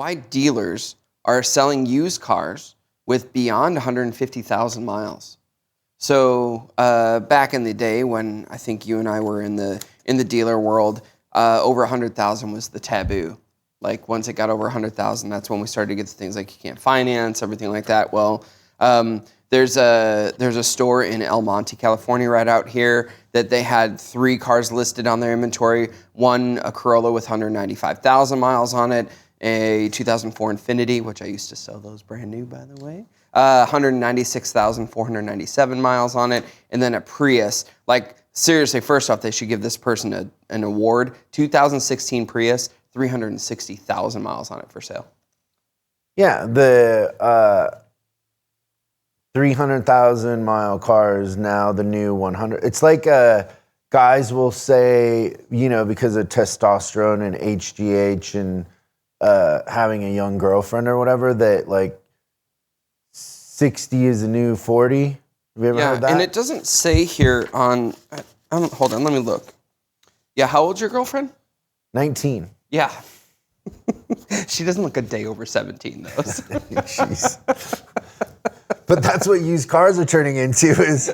why dealers are selling used cars with beyond 150,000 miles. So back in the day when I think you and I were in the dealer world, over 100,000 was the taboo. Like once it got over 100,000, that's when we started to get the things like you can't finance, everything like that. Well, there's a store in El Monte, California, right out here that they had 3 cars listed on their inventory. One, a Corolla with 195,000 miles on it, a 2004 Infiniti, which I used to sell those brand new, by the way, 196,497 miles on it, and then a Prius. Like seriously, first off, they should give this person an award. 2016 Prius, 360,000 miles on it for sale. Yeah, the 300,000 mile cars now the new 100. It's like guys will say, because of testosterone and HGH and having a young girlfriend or whatever, that like 60 is the new 40. Have you ever heard that? And it doesn't say here on. Hold on, let me look. Yeah, how old's your girlfriend? 19. Yeah. She doesn't look a day over 17, though. Jeez. But that's what used cars are turning into, is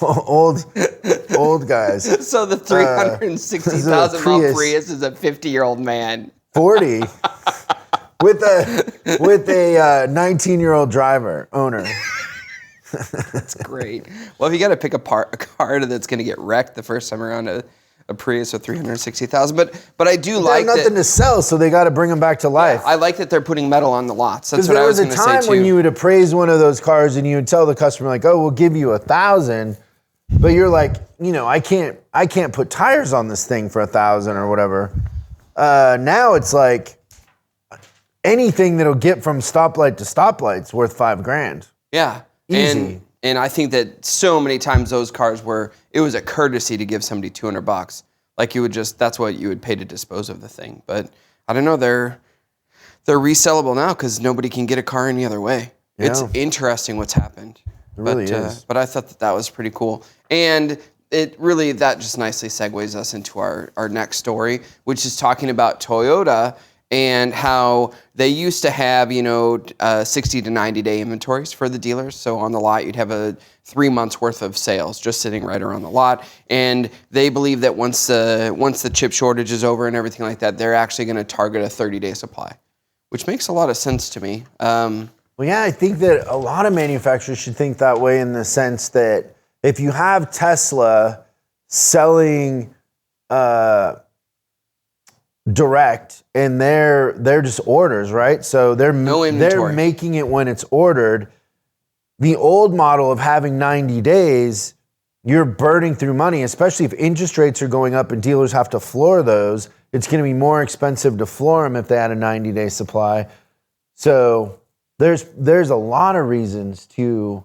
old guys. So the 360,000 mile Prius is a 50-year-old man. 40 with a 19-year-old owner. That's great. Well, if you got to pick a car that's going to get wrecked the first time around, a Prius with 360,000. But I do like that. They have nothing to sell, so they got to bring them back to life. Yeah, I like that they're putting metal on the lots. That's what I was going to say too. There was a time when you would appraise one of those cars and you would tell the customer like, "Oh, we'll give you 1,000," but you're like, I can't put tires on this thing for 1,000 or whatever. Now it's like anything that'll get from stoplight to stoplight's worth $5,000. Yeah, easy. And I think that so many times those cars it was a courtesy to give somebody $200. Like that's what you would pay to dispose of the thing. But I don't know, they're resellable now because nobody can get a car any other way. Yeah. It's interesting what's happened. It really is. But I thought that was pretty cool. And that just nicely segues us into our next story, which is talking about Toyota and how they used to have, 60 to 90 day inventories for the dealers. So on the lot, you'd have 3 months worth of sales just sitting right around the lot. And they believe that once the chip shortage is over and everything like that, they're actually going to target a 30-day supply, which makes a lot of sense to me. Well, yeah, I think that a lot of manufacturers should think that way, in the sense that if you have Tesla selling direct, and they're just orders, right? So they're making it when it's ordered. The old model of having 90 days, you're burning through money, especially if interest rates are going up and dealers have to floor those. It's going to be more expensive to floor them if they had a 90-day supply. So there's a lot of reasons to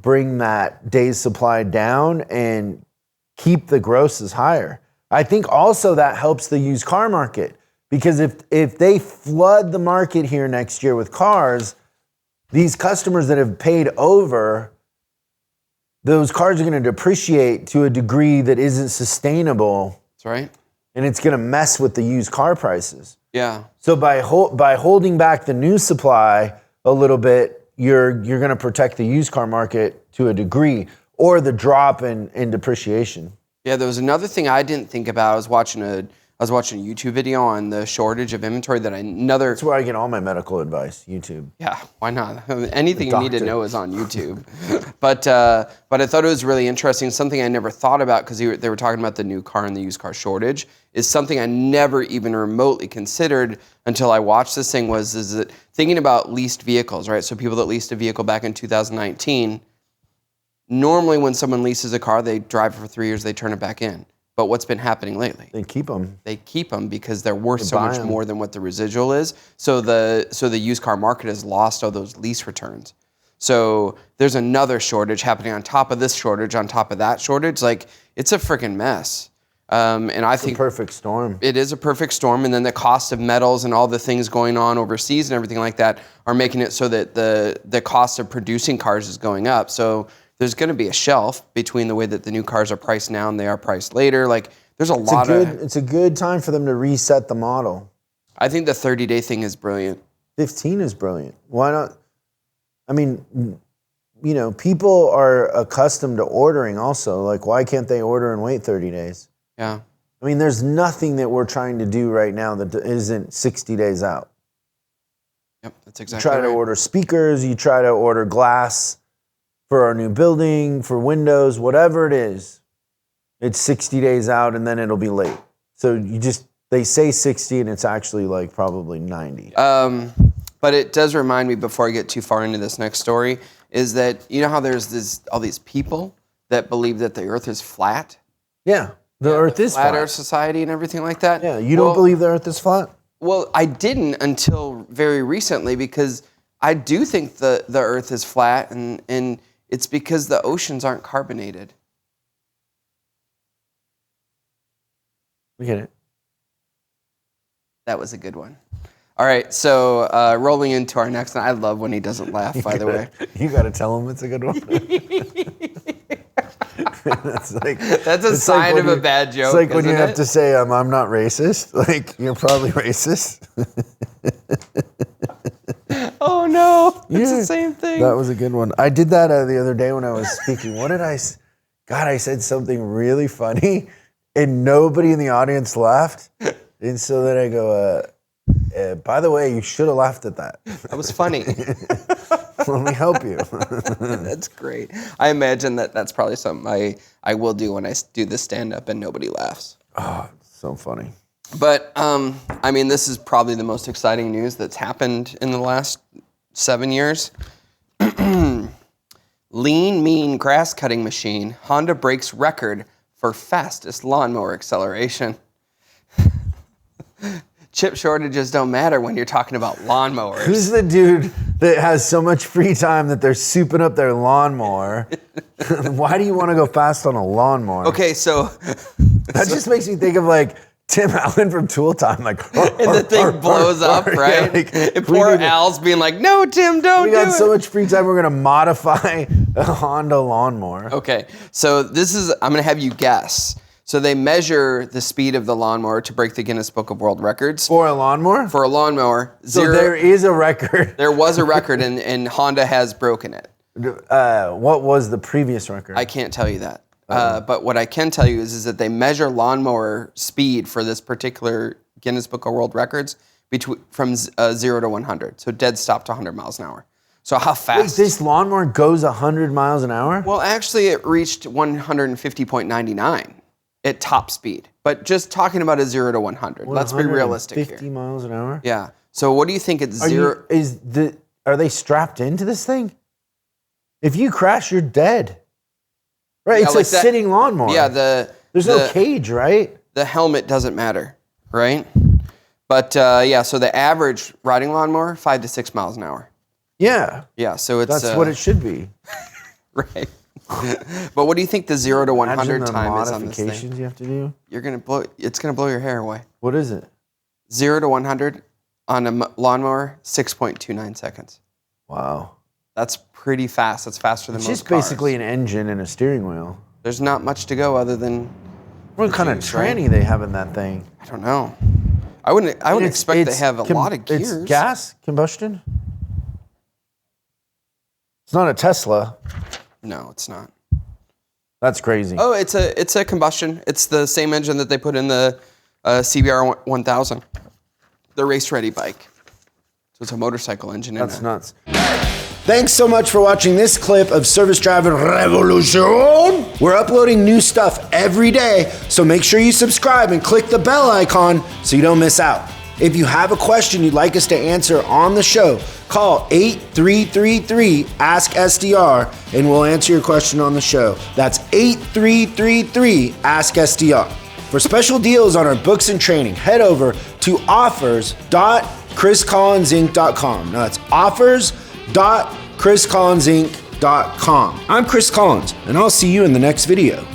bring that day's supply down and keep the grosses higher. I think also that helps the used car market, because if they flood the market here next year with cars, these customers that have paid over, those cars are going to depreciate to a degree that isn't sustainable. That's right. And it's going to mess with the used car prices. Yeah. So by holding back the new supply a little bit, you're going to protect the used car market to a degree, or the drop in depreciation. Yeah, there was another thing I didn't think about. I was watching a YouTube video on the shortage of inventory That's where I get all my medical advice, YouTube. Yeah, why not? Anything you need to know is on YouTube. But I thought it was really interesting. Something I never thought about, because they were talking about the new car and the used car shortage, is something I never even remotely considered until I watched this thing, is that thinking about leased vehicles, right? So people that leased a vehicle back in 2019, normally when someone leases a car, they drive it for 3 years, they turn it back in. But what's been happening lately? They keep them. They keep them because they're worth so much more than what the residual is. So the used car market has lost all those lease returns. So there's another shortage happening on top of this shortage, on top of that shortage. Like, it's a freaking mess. And I think it's a perfect storm. It is a perfect storm. And then the cost of metals and all the things going on overseas and everything like that are making it so that the cost of producing cars is going up. So there's going to be a shelf between the way that the new cars are priced now and they are priced later. Like, there's it's a good time for them to reset the model. I think the 30-day thing is brilliant. 15 is brilliant. Why not? I mean, you know, people are accustomed to ordering also. Like, why can't they order and wait 30 days? Yeah. I mean, there's nothing that we're trying to do right now that isn't 60 days out. Yep, that's exactly right. You try to order speakers, you try to order glass for our new building, for windows, whatever it is. It's 60 days out and then it'll be late. So they say 60 and it's actually like probably 90. But it does remind me, before I get too far into this next story, is that, you know how there's all these people that believe that the earth is flat? Yeah. The earth is flat. Flat Earth Society and everything like that. Yeah, you don't believe the earth is flat? Well, I didn't until very recently, because I do think the earth is flat, and it's because the oceans aren't carbonated. We get it. That was a good one. All right, so rolling into our next one. I love when he doesn't laugh, by the way. You got to tell him it's a good one. That's a sign of a bad joke. It's like when you have it? to say, I'm not racist. Like, you're probably racist. Oh, no. It's the same thing. That was a good one. I did that the other day when I was speaking. What did I say? God, I said something really funny, and nobody in the audience laughed. And so then I go, by the way, you should have laughed at that. That was funny. Let me help you. That's great. I imagine that's probably something I will do when I do the stand-up and nobody laughs. Oh, so funny. But, I mean, this is probably the most exciting news that's happened in the last 7 years. Lean, mean grass cutting machine. Honda breaks record for fastest lawnmower acceleration. Chip shortages don't matter when you're talking about lawnmowers. Who's the dude that has so much free time that they're souping up their lawnmower? Why do you want to go fast on a lawnmower? Okay, so... that just makes me think of like Tim Allen from Tool Time. Like, and the thing blows up, right? Yeah, like, and poor Al's being like, no, Tim, don't do it. We got so much free time, we're going to modify a Honda lawnmower. Okay, so I'm going to have you guess. So they measure the speed of the lawnmower to break the Guinness Book of World Records. For a lawnmower? For a lawnmower. So there is a record. There was a record, and Honda has broken it. What was the previous record? I canto tell you that. But what I can tell you is that they measure lawnmower speed for this particular Guinness Book of World Records from 0 to 100. So dead stop to 100 miles an hour. So how fast? Wait, this lawnmower goes 100 miles an hour? Well, actually, it reached 150.99. At top speed, but just talking about a 0 to 100. Let's be realistic here. 50 miles an hour? Yeah. So what do you think it's zero? Are they strapped into this thing? If you crash, you're dead. Right? Yeah, it's like a sitting lawnmower. Yeah. There's no cage, right? The helmet doesn't matter, right? But yeah. So the average riding lawnmower, 5 to 6 miles an hour. Yeah. Yeah. So that's what it should be. Right. But what do you think the 0 to 100 time is on this thing? Modifications you have to do? It's gonna blow your hair away. What is it? 0 to 100 on a lawnmower, 6.29 seconds. Wow. That's pretty fast. That's faster than most cars. It's just basically an engine and a steering wheel. There's not much to go other than... What kind of tranny they have in that thing? I don't know. I wouldn't expect they have a lot of gears. It's gas combustion? It's not a Tesla. No, it's not. That's crazy. Oh, it's a combustion. It's the same engine that they put in the CBR 1000, the race-ready bike. So it's a motorcycle engine. That's nuts. Thanks so much for watching this clip of Service Driving Revolution. We're uploading new stuff every day, so make sure you subscribe and click the bell icon so you don't miss out. If you have a question you'd like us to answer on the show, call 8333-ASK-SDR and we'll answer your question on the show. That's 8333-ASK-SDR. For special deals on our books and training, head over to offers.chriscollinsinc.com. Now that's offers.chriscollinsinc.com. I'm Chris Collins, and I'll see you in the next video.